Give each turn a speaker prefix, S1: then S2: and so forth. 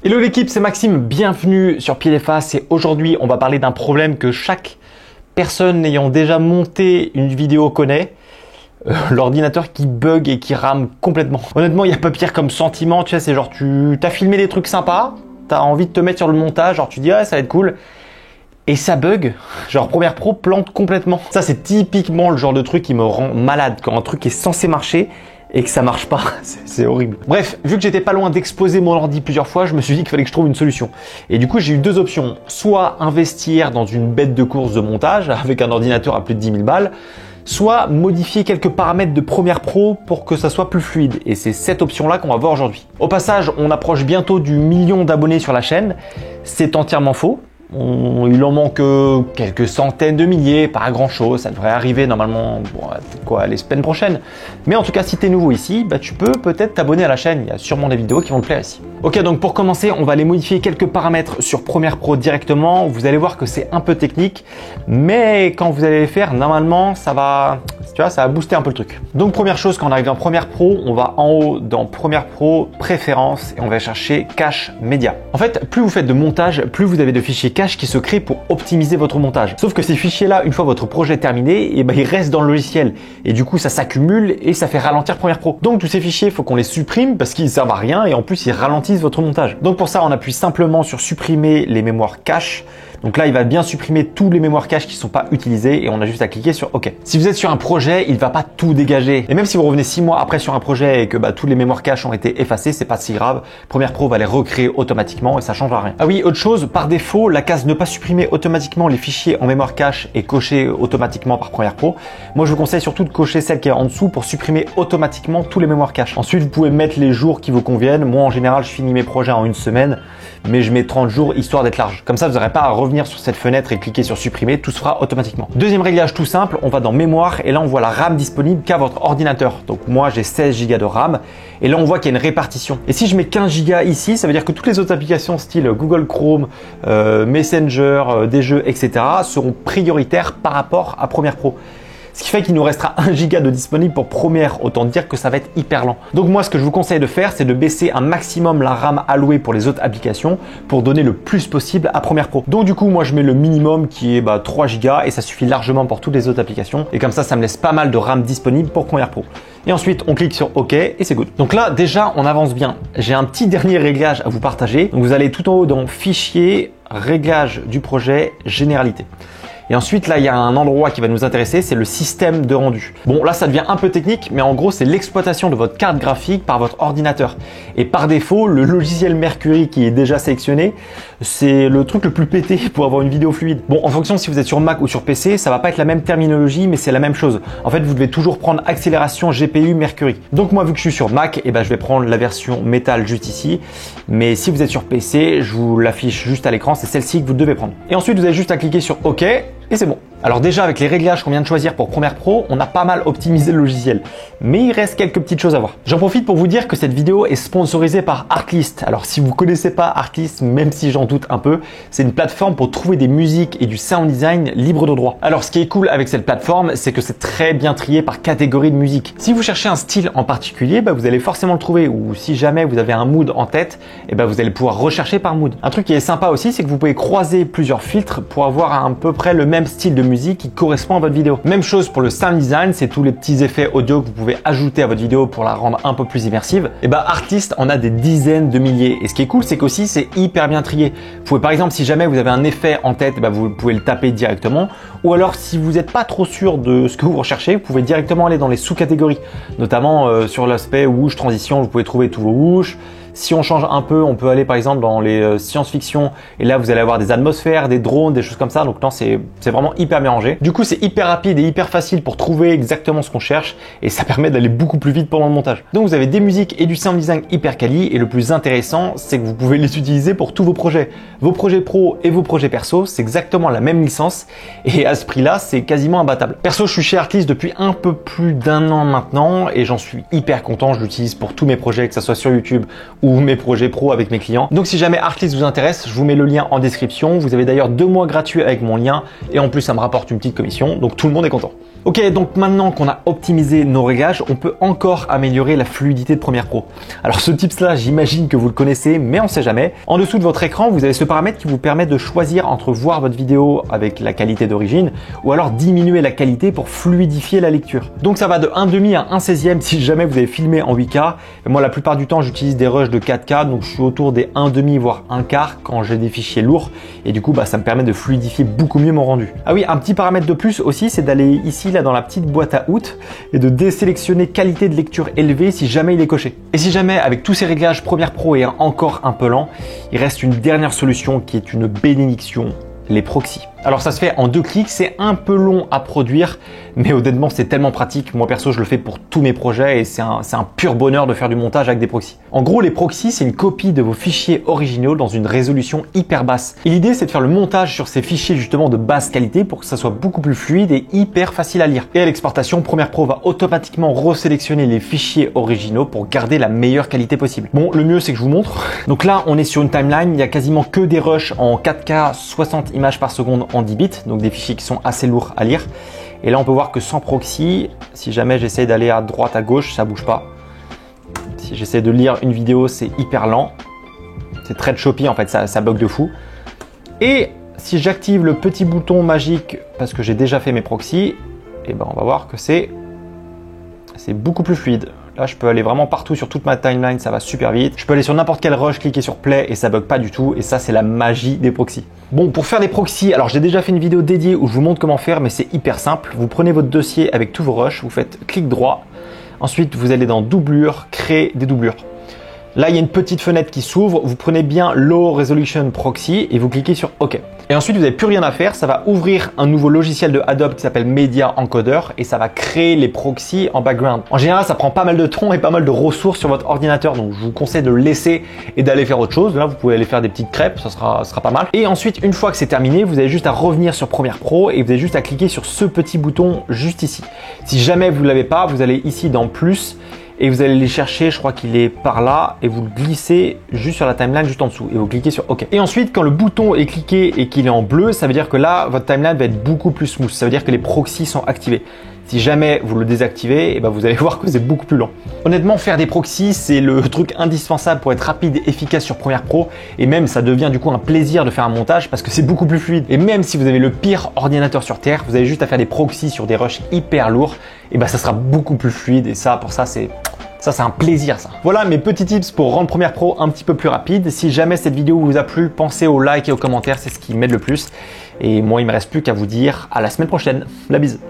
S1: Hello l'équipe, c'est Maxime, bienvenue sur Pied Face et aujourd'hui on va parler d'un problème que chaque personne ayant déjà monté une vidéo connaît. L'ordinateur qui bug et qui rame complètement. Honnêtement, il n'y a pas pire comme sentiment, tu sais, c'est genre tu as filmé des trucs sympas, tu as envie de te mettre sur le montage, genre tu dis ah ça va être cool. Et ça bug, genre Premiere Pro plante complètement. Ça c'est typiquement le genre de truc qui me rend malade quand un truc est censé marcher et que ça marche pas, c'est horrible. Bref, vu que j'étais pas loin d'exploser mon ordi plusieurs fois, je me suis dit qu'il fallait que je trouve une solution. Et du coup, j'ai eu deux options. Soit investir dans une bête de course de montage avec un ordinateur à plus de 10 000 balles, soit modifier quelques paramètres de Premiere Pro pour que ça soit plus fluide. Et c'est cette option-là qu'on va voir aujourd'hui. Au passage, on approche bientôt du 1 million d'abonnés sur la chaîne. C'est entièrement faux. Il en manque quelques centaines de milliers, pas grand chose, ça devrait arriver normalement, les semaines prochaines. Mais en tout cas, si tu es nouveau ici, tu peux peut-être t'abonner à la chaîne, il y a sûrement des vidéos qui vont te plaire ici. Ok, donc pour commencer, on va aller modifier quelques paramètres sur Premiere Pro directement. Vous allez voir que c'est un peu technique, mais quand vous allez les faire, normalement, ça va booster un peu le truc. Donc première chose, quand on arrive dans Premiere Pro, on va en haut dans Premiere Pro, préférences, et on va chercher cache média. En fait, plus vous faites de montage, plus vous avez de fichiers cache qui se créent pour optimiser votre montage. Sauf que ces fichiers-là, une fois votre projet terminé, ils restent dans le logiciel. Et du coup, ça s'accumule et ça fait ralentir Premiere Pro. Donc tous ces fichiers, il faut qu'on les supprime parce qu'ils ne servent à rien et en plus, ils ralentissent votre montage. Donc pour ça, on appuie simplement sur supprimer les mémoires cache. Donc là, il va bien supprimer tous les mémoires cache qui ne sont pas utilisés et on a juste à cliquer sur OK. Si vous êtes sur un projet, il ne va pas tout dégager. Et même si vous revenez 6 mois après sur un projet et que tous les mémoires cache ont été effacés, c'est pas si grave. Premiere Pro va les recréer automatiquement et ça change rien. Ah oui, autre chose, par défaut, la case ne pas supprimer automatiquement les fichiers en mémoire cache est cochée automatiquement par Premiere Pro. Moi, je vous conseille surtout de cocher celle qui est en dessous pour supprimer automatiquement tous les mémoires cache. Ensuite, vous pouvez mettre les jours qui vous conviennent. Moi, en général, je finis mes projets en une semaine, mais je mets 30 jours histoire d'être large. Comme ça, vous n'aurez pas à revenir sur cette fenêtre et cliquer sur supprimer, tout se fera automatiquement. Deuxième réglage tout simple, on va dans mémoire et là on voit la RAM disponible qu'à votre ordinateur. Donc moi j'ai 16 Go de RAM et là on voit qu'il y a une répartition. Et si je mets 15 Go ici, ça veut dire que toutes les autres applications style Google Chrome, Messenger, des jeux, etc. seront prioritaires par rapport à Premiere Pro. Ce qui fait qu'il nous restera 1 Go de disponible pour Premiere, autant dire que ça va être hyper lent. Donc moi, ce que je vous conseille de faire, c'est de baisser un maximum la RAM allouée pour les autres applications pour donner le plus possible à Premiere Pro. Donc du coup, moi, je mets le minimum qui est 3 Go et ça suffit largement pour toutes les autres applications. Et comme ça me laisse pas mal de RAM disponible pour Premiere Pro. Et ensuite, on clique sur OK et c'est good. Donc là, déjà, on avance bien. J'ai un petit dernier réglage à vous partager. Donc vous allez tout en haut dans Fichier, Réglage du projet, Généralité. Et ensuite, là, il y a un endroit qui va nous intéresser, c'est le système de rendu. Bon, là, ça devient un peu technique, mais en gros, c'est l'exploitation de votre carte graphique par votre ordinateur. Et par défaut, le logiciel Mercury qui est déjà sélectionné, c'est le truc le plus pété pour avoir une vidéo fluide. Bon, en fonction si vous êtes sur Mac ou sur PC, ça va pas être la même terminologie, mais c'est la même chose. En fait, vous devez toujours prendre accélération GPU Mercury. Donc moi, vu que je suis sur Mac, je vais prendre la version métal juste ici. Mais si vous êtes sur PC, je vous l'affiche juste à l'écran, c'est celle-ci que vous devez prendre. Et ensuite, vous avez juste à cliquer sur OK. Et c'est bon. Alors déjà, avec les réglages qu'on vient de choisir pour Premiere Pro, on a pas mal optimisé le logiciel. Mais il reste quelques petites choses à voir. J'en profite pour vous dire que cette vidéo est sponsorisée par Artlist. Alors si vous ne connaissez pas Artlist, même si j'en doute un peu, c'est une plateforme pour trouver des musiques et du sound design libre de droit. Alors ce qui est cool avec cette plateforme, c'est que c'est très bien trié par catégorie de musique. Si vous cherchez un style en particulier, vous allez forcément le trouver. Ou si jamais vous avez un mood en tête, vous allez pouvoir rechercher par mood. Un truc qui est sympa aussi, c'est que vous pouvez croiser plusieurs filtres pour avoir à peu près le même style de musique qui correspond à votre vidéo. Même chose pour le sound design, c'est tous les petits effets audio que vous pouvez ajouter à votre vidéo pour la rendre un peu plus immersive. Artlist en a des dizaines de milliers. Et ce qui est cool, c'est qu'aussi c'est hyper bien trié. Vous pouvez par exemple, si jamais vous avez un effet en tête, vous pouvez le taper directement. Ou alors si vous n'êtes pas trop sûr de ce que vous recherchez, vous pouvez directement aller dans les sous-catégories. Notamment sur l'aspect whoosh transition, vous pouvez trouver tous vos whoosh. Si on change un peu, on peut aller par exemple dans les science-fiction et là vous allez avoir des atmosphères, des drones, des choses comme ça. Donc non, c'est vraiment hyper bien rangé. Du coup, c'est hyper rapide et hyper facile pour trouver exactement ce qu'on cherche et ça permet d'aller beaucoup plus vite pendant le montage. Donc vous avez des musiques et du sound design hyper quali et le plus intéressant, c'est que vous pouvez les utiliser pour tous vos projets. Vos projets pro et vos projets perso, c'est exactement la même licence et à ce prix-là, c'est quasiment imbattable. Perso, je suis chez Artlist depuis un peu plus d'1 an maintenant et j'en suis hyper content. Je l'utilise pour tous mes projets, que ce soit sur YouTube ou mes projets pro avec mes clients. Donc si jamais Artlist vous intéresse, je vous mets le lien en description. Vous avez d'ailleurs 2 mois gratuits avec mon lien et en plus ça me rapporte une petite commission, donc tout le monde est content. Ok, donc maintenant qu'on a optimisé nos réglages, on peut encore améliorer la fluidité de Premiere Pro. Alors ce tips là, j'imagine que vous le connaissez, mais on sait jamais. En dessous de votre écran, vous avez ce paramètre qui vous permet de choisir entre voir votre vidéo avec la qualité d'origine ou alors diminuer la qualité pour fluidifier la lecture. Donc ça va de 1/2 à 1/16 si jamais vous avez filmé en 8K. Et moi la plupart du temps j'utilise des rushs de 4K, donc je suis autour des 1/2 voire 1/4 quand j'ai des fichiers lourds et du coup ça me permet de fluidifier beaucoup mieux mon rendu. Ah oui, un petit paramètre de plus aussi, c'est d'aller ici là dans la petite boîte à outils et de désélectionner qualité de lecture élevée si jamais il est coché. Et si jamais avec tous ces réglages Premiere Pro est encore un peu lent, il reste une dernière solution qui est une bénédiction, les proxys. Alors ça se fait en 2 clics, c'est un peu long à produire, mais honnêtement c'est tellement pratique. Moi perso je le fais pour tous mes projets et c'est un pur bonheur de faire du montage avec des proxys. En gros les proxys c'est une copie de vos fichiers originaux dans une résolution hyper basse. Et l'idée c'est de faire le montage sur ces fichiers justement de basse qualité pour que ça soit beaucoup plus fluide et hyper facile à lire. Et à l'exportation, Premiere Pro va automatiquement resélectionner les fichiers originaux pour garder la meilleure qualité possible. Bon, le mieux c'est que je vous montre. Donc là on est sur une timeline, il y a quasiment que des rushs en 4K 60 images par seconde en 10 bits, donc des fichiers qui sont assez lourds à lire. Et là on peut voir que sans proxy, si jamais j'essaie d'aller à droite à gauche, ça bouge pas. Si j'essaie de lire une vidéo, c'est hyper lent. C'est très choppy en fait, ça bug de fou. Et si j'active le petit bouton magique parce que j'ai déjà fait mes proxys, et ben on va voir que c'est beaucoup plus fluide. Là, je peux aller vraiment partout sur toute ma timeline, ça va super vite. Je peux aller sur n'importe quel rush, cliquer sur play et ça bug pas du tout. Et ça, c'est la magie des proxys. Bon, pour faire des proxys, alors j'ai déjà fait une vidéo dédiée où je vous montre comment faire, mais c'est hyper simple. Vous prenez votre dossier avec tous vos rushs, vous faites clic droit. Ensuite, vous allez dans doublure, créer des doublures. Là, il y a une petite fenêtre qui s'ouvre. Vous prenez bien Low Resolution Proxy et vous cliquez sur OK. Et ensuite, vous n'avez plus rien à faire. Ça va ouvrir un nouveau logiciel de Adobe qui s'appelle Media Encoder et ça va créer les proxys en background. En général, ça prend pas mal de temps et pas mal de ressources sur votre ordinateur. Donc, je vous conseille de le laisser et d'aller faire autre chose. Là, vous pouvez aller faire des petites crêpes. Ça sera pas mal. Et ensuite, une fois que c'est terminé, vous avez juste à revenir sur Premiere Pro et vous avez juste à cliquer sur ce petit bouton juste ici. Si jamais vous ne l'avez pas, vous allez ici dans Plus. Et vous allez les chercher, je crois qu'il est par là, et vous le glissez juste sur la timeline juste en dessous et vous cliquez sur OK. Et ensuite, quand le bouton est cliqué et qu'il est en bleu, ça veut dire que là, votre timeline va être beaucoup plus smooth. Ça veut dire que les proxys sont activés. Si jamais vous le désactivez, et ben vous allez voir que c'est beaucoup plus lent. Honnêtement, faire des proxys, c'est le truc indispensable pour être rapide et efficace sur Premiere Pro. Et même, ça devient du coup un plaisir de faire un montage parce que c'est beaucoup plus fluide. Et même si vous avez le pire ordinateur sur Terre, vous avez juste à faire des proxys sur des rushs hyper lourds. Et ben ça sera beaucoup plus fluide. Et ça, pour ça, c'est un plaisir ça. Voilà mes petits tips pour rendre Premiere Pro un petit peu plus rapide. Si jamais cette vidéo vous a plu, pensez au like et aux commentaires, c'est ce qui m'aide le plus. Et moi, il me reste plus qu'à vous dire à la semaine prochaine. La bise.